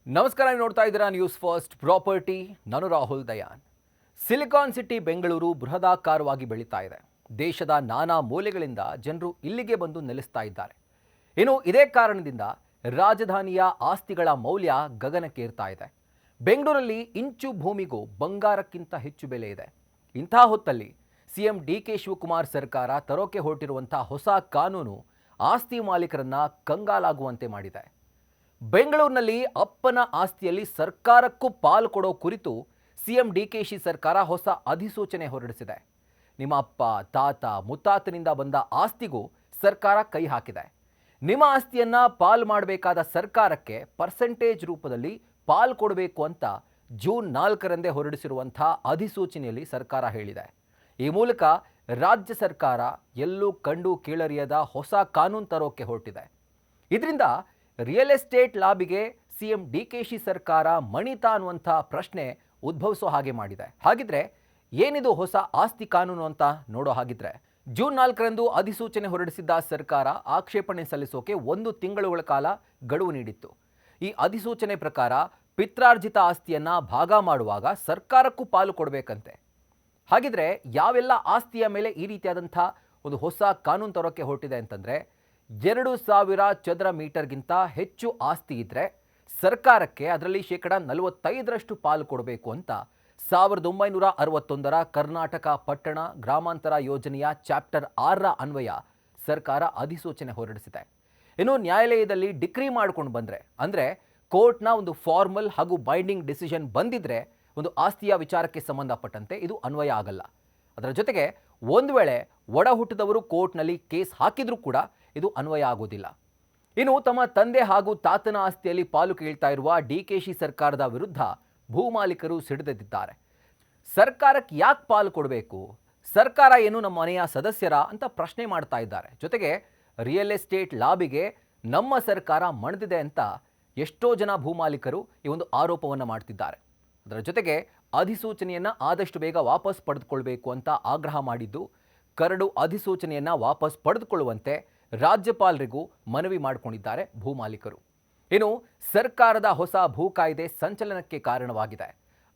ನಮಸ್ಕಾರ, ನೀವು ನೋಡ್ತಾ ಇದ್ದೀರಾ ನ್ಯೂಸ್ ಫಸ್ಟ್ ಪ್ರಾಪರ್ಟಿ. ನಾನು ರಾಹುಲ್ ದಯಾನ್. ಸಿಲಿಕಾನ್ ಸಿಟಿ ಬೆಂಗಳೂರು ಬೃಹದಾಕಾರವಾಗಿ ಬೆಳೀತಾ ಇದೆ. ದೇಶದ ನಾನಾ ಮೂಲೆಗಳಿಂದ ಜನರು ಇಲ್ಲಿಗೆ ಬಂದು ನೆಲೆಸ್ತಾ ಇದ್ದಾರೆ. ಇನ್ನು ಇದೇ ಕಾರಣದಿಂದ ರಾಜಧಾನಿಯ ಆಸ್ತಿಗಳ ಮೌಲ್ಯ ಗಗನಕ್ಕೇರ್ತಾ ಇದೆ. ಬೆಂಗಳೂರಲ್ಲಿ ಇಂಚು ಭೂಮಿಗೂ ಬಂಗಾರಕ್ಕಿಂತ ಹೆಚ್ಚು ಬೆಲೆ ಇದೆ. ಇಂಥ ಹೊತ್ತಲ್ಲಿ ಸಿಎಂ ಡಿ.ಕೆ. ಶಿವಕುಮಾರ್ ಸರ್ಕಾರ ತರೋಕೆ ಹೊರಟಿರುವಂಥ ಹೊಸ ಕಾನೂನು ಆಸ್ತಿ ಮಾಲೀಕರನ್ನ ಕಂಗಾಲಾಗುವಂತೆ ಮಾಡಿದೆ. ಬೆಂಗಳೂರಿನಲ್ಲಿ ಅಪ್ಪನ ಆಸ್ತಿಯಲ್ಲಿ ಸರ್ಕಾರಕ್ಕೂ ಪಾಲು ಕೊಡೋ ಕುರಿತು ಸಿಎಂ ಡಿ.ಕೆ.ಶಿ ಸರ್ಕಾರ ಹೊಸ ಅಧಿಸೂಚನೆ ಹೊರಡಿಸಿದೆ. ನಿಮ್ಮ ಅಪ್ಪ, ತಾತ, ಮುತ್ತಾತನಿಂದ ಬಂದ ಆಸ್ತಿಗೂ ಸರ್ಕಾರ ಕೈ ಹಾಕಿದೆ. ನಿಮ್ಮ ಆಸ್ತಿಯನ್ನ ಪಾಲು ಮಾಡಬೇಕಾದ ಸರ್ಕಾರಕ್ಕೆ ಪರ್ಸೆಂಟೇಜ್ ರೂಪದಲ್ಲಿ ಪಾಲು ಕೊಡಬೇಕು ಅಂತ ಜೂನ್ 4ರಂದೇ ಹೊರಡಿಸಿರುವಂಥ ಅಧಿಸೂಚನೆಯಲ್ಲಿ ಸರ್ಕಾರ ಹೇಳಿದೆ. ಈ ಮೂಲಕ ರಾಜ್ಯ ಸರ್ಕಾರ ಎಲ್ಲೂ ಕಂಡು ಕೇಳರಿಯದ ಹೊಸ ಕಾನೂನು ತರೋಕೆ ಹೊರಟಿದೆ. ಇದರಿಂದ ರಿಯಲ್ ಎಸ್ಟೇಟ್ ಲಾಬಿಗೆ ಸಿಎಂ ಡಿ.ಕೆ.ಶಿ ಸರ್ಕಾರ ಮಣಿತಾ ಅನ್ನುವಂಥ ಪ್ರಶ್ನೆ ಉದ್ಭವಿಸೋ ಹಾಗೆ ಮಾಡಿದೆ. ಹಾಗಿದ್ರೆ ಏನಿದು ಹೊಸ ಆಸ್ತಿ ಕಾನೂನು ಅಂತ ನೋಡೋ ಹಾಗಿದ್ರೆ, ಜೂನ್ 4ರಂದು ಅಧಿಸೂಚನೆ ಹೊರಡಿಸಿದ್ದ ಸರ್ಕಾರ ಆಕ್ಷೇಪಣೆ ಸಲ್ಲಿಸೋಕೆ 1 ತಿಂಗಳುಗಳ ಕಾಲ ಗಡುವು ನೀಡಿತ್ತು. ಈ ಅಧಿಸೂಚನೆ ಪ್ರಕಾರ ಪಿತ್ರಾರ್ಜಿತ ಆಸ್ತಿಯನ್ನ ಭಾಗ ಮಾಡುವಾಗ ಸರ್ಕಾರಕ್ಕೂ ಪಾಲು ಕೊಡಬೇಕಂತೆ. ಹಾಗಿದ್ರೆ ಯಾವೆಲ್ಲ ಆಸ್ತಿಯ ಮೇಲೆ ಈ ರೀತಿಯಾದಂಥ ಒಂದು ಹೊಸ ಕಾನೂನು ತರೋಕೆ ಹೊರಟಿದೆ ಅಂತಂದರೆ, 2000 ಚದರ ಮೀಟರ್ಗಿಂತ ಹೆಚ್ಚು ಆಸ್ತಿ ಇದ್ದರೆ ಸರ್ಕಾರಕ್ಕೆ ಅದರಲ್ಲಿ 45% ಪಾಲು ಕೊಡಬೇಕು ಅಂತ 1961ರ ಕರ್ನಾಟಕ ಪಟ್ಟಣ ಗ್ರಾಮಾಂತರ ಯೋಜನೆಯ ಚಾಪ್ಟರ್ 6ರ ಅನ್ವಯ ಸರ್ಕಾರ ಅಧಿಸೂಚನೆ ಹೊರಡಿಸಿದೆ. ಇನ್ನು ನ್ಯಾಯಾಲಯದಲ್ಲಿ ಡಿಕ್ರಿ ಮಾಡ್ಕೊಂಡು ಬಂದರೆ, ಅಂದರೆ ಕೋರ್ಟ್ನ ಒಂದು ಫಾರ್ಮಲ್ ಹಾಗೂ ಬೈಂಡಿಂಗ್ ಡಿಸಿಷನ್ ಬಂದಿದ್ರೆ ಒಂದು ಆಸ್ತಿಯ ವಿಚಾರಕ್ಕೆ ಸಂಬಂಧಪಟ್ಟಂತೆ ಇದು ಅನ್ವಯ ಆಗಲ್ಲ. ಅದರ ಜೊತೆಗೆ ಒಂದು ವೇಳೆ ಒಡ ಹುಟ್ಟಿದವರು ಕೋರ್ಟ್ನಲ್ಲಿ ಕೇಸ್ ಹಾಕಿದ್ರೂ ಕೂಡ ಇದು ಅನ್ವಯ ಆಗೋದಿಲ್ಲ. ಇನ್ನು ತಮ್ಮ ತಂದೆ ಹಾಗೂ ತಾತನ ಆಸ್ತಿಯಲ್ಲಿ ಪಾಲು ಕೇಳ್ತಾ ಇರುವ ಡಿ.ಕೆ.ಶಿ ಸರ್ಕಾರದ ವಿರುದ್ಧ ಭೂಮಾಲೀಕರು ಸಿಡಿದೆದ್ದಿದ್ದಾರೆ. ಸರ್ಕಾರಕ್ಕೆ ಯಾಕೆ ಪಾಲು ಕೊಡಬೇಕು, ಸರ್ಕಾರ ಏನು ನಮ್ಮ ಮನೆಯ ಸದಸ್ಯರ ಅಂತ ಪ್ರಶ್ನೆ ಮಾಡ್ತಾ ಇದ್ದಾರೆ. ಜೊತೆಗೆ ರಿಯಲ್ ಎಸ್ಟೇಟ್ ಲಾಬಿಗೆ ನಮ್ಮ ಸರ್ಕಾರ ಮಣಿದಿದೆ ಅಂತ ಎಷ್ಟೋ ಜನ ಭೂಮಾಲೀಕರು ಈ ಒಂದು ಆರೋಪವನ್ನು ಮಾಡ್ತಿದ್ದಾರೆ. ಅದರ ಜೊತೆಗೆ ಅಧಿಸೂಚನೆಯನ್ನು ಆದಷ್ಟು ಬೇಗ ವಾಪಸ್ ಪಡೆದುಕೊಳ್ಬೇಕು ಅಂತ ಆಗ್ರಹ ಮಾಡಿದ್ದು, ಕರಡು ಅಧಿಸೂಚನೆಯನ್ನು ವಾಪಸ್ ಪಡೆದುಕೊಳ್ಳುವಂತೆ ರಾಜ್ಯಪಾಲರಿಗೂ ಮನವಿ ಮಾಡಿಕೊಂಡಿದ್ದಾರೆ ಭೂಮಾಲೀಕರು. ಇನ್ನು ಸರ್ಕಾರದ ಹೊಸ ಭೂ ಕಾಯ್ದೆ ಸಂಚಲನಕ್ಕೆ ಕಾರಣವಾಗಿದೆ.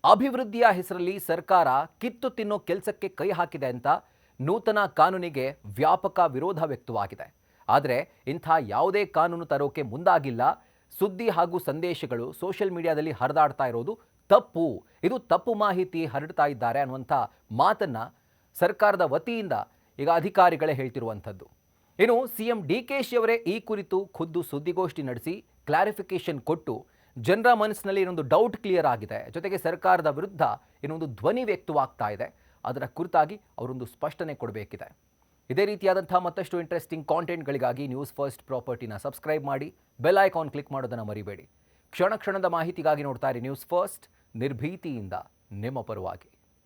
ಅಭಿವೃದ್ಧಿಯ ಹೆಸರಲ್ಲಿ ಸರ್ಕಾರ ಕಿತ್ತು ತಿನ್ನೋ ಕೆಲಸಕ್ಕೆ ಕೈ ಹಾಕಿದೆ ಅಂತ ನೂತನ ಕಾನೂನಿಗೆ ವ್ಯಾಪಕ ವಿರೋಧ ವ್ಯಕ್ತವಾಗಿದೆ. ಆದರೆ ಇಂಥ ಯಾವುದೇ ಕಾನೂನು ತರೋಕೆ ಮುಂದಾಗಿಲ್ಲ. ಸುದ್ದಿ ಹಾಗೂ ಸಂದೇಶಗಳು ಸೋಷಿಯಲ್ ಮೀಡಿಯಾದಲ್ಲಿ ಹರಿದಾಡ್ತಾ ಇರೋದು ತಪ್ಪು, ಇದು ತಪ್ಪು ಮಾಹಿತಿ ಹರಡ್ತಾ ಇದ್ದಾರೆ ಅನ್ನುವಂಥ ಮಾತನ್ನು ಸರ್ಕಾರದ ವತಿಯಿಂದ ಈಗ ಅಧಿಕಾರಿಗಳೇ ಹೇಳ್ತಿರುವಂಥದ್ದು. ಇನ್ನು ಸಿಎಂ ಡಿ.ಕೆ.ಶಿ ಅವರೇ ಈ ಕುರಿತು ಖುದ್ದು ಸುದ್ದಿಗೋಷ್ಠಿ ನಡೆಸಿ ಕ್ಲಾರಿಫಿಕೇಶನ್ ಕೊಟ್ಟು ಜನರ ಮನಸ್ಸಿನಲ್ಲಿ ಇನ್ನೊಂದು ಡೌಟ್ ಕ್ಲಿಯರ್ ಆಗಿದೆ. ಜೊತೆಗೆ ಸರ್ಕಾರದ ವಿರುದ್ಧ ಇನ್ನೊಂದು ಧ್ವನಿ ವ್ಯಕ್ತವಾಗ್ತಾ ಇದೆ. ಅದರ ಕುರಿತಾಗಿ ಅವರೊಂದು ಸ್ಪಷ್ಟನೆ ಕೊಡಬೇಕಿದೆ. ಇದೇ ರೀತಿಯಾದಂಥ ಮತ್ತಷ್ಟು ಇಂಟ್ರೆಸ್ಟಿಂಗ್ ಕಾಂಟೆಂಟ್ಗಳಿಗಾಗಿ ನ್ಯೂಸ್ ಫಸ್ಟ್ ಪ್ರಾಪರ್ಟಿನ ಸಬ್ಸ್ಕ್ರೈಬ್ ಮಾಡಿ, ಬೆಲ್ ಐಕಾನ್ ಕ್ಲಿಕ್ ಮಾಡೋದನ್ನು ಮರಿಬೇಡಿ. ಕ್ಷಣ ಕ್ಷಣದ ಮಾಹಿತಿಗಾಗಿ ನೋಡ್ತಾ ಇರಿ ನ್ಯೂಸ್ ಫಸ್ಟ್, ನಿರ್ಭೀತಿಯಿಂದ ನಿಮ್ಮ ಪರವಾಗಿ.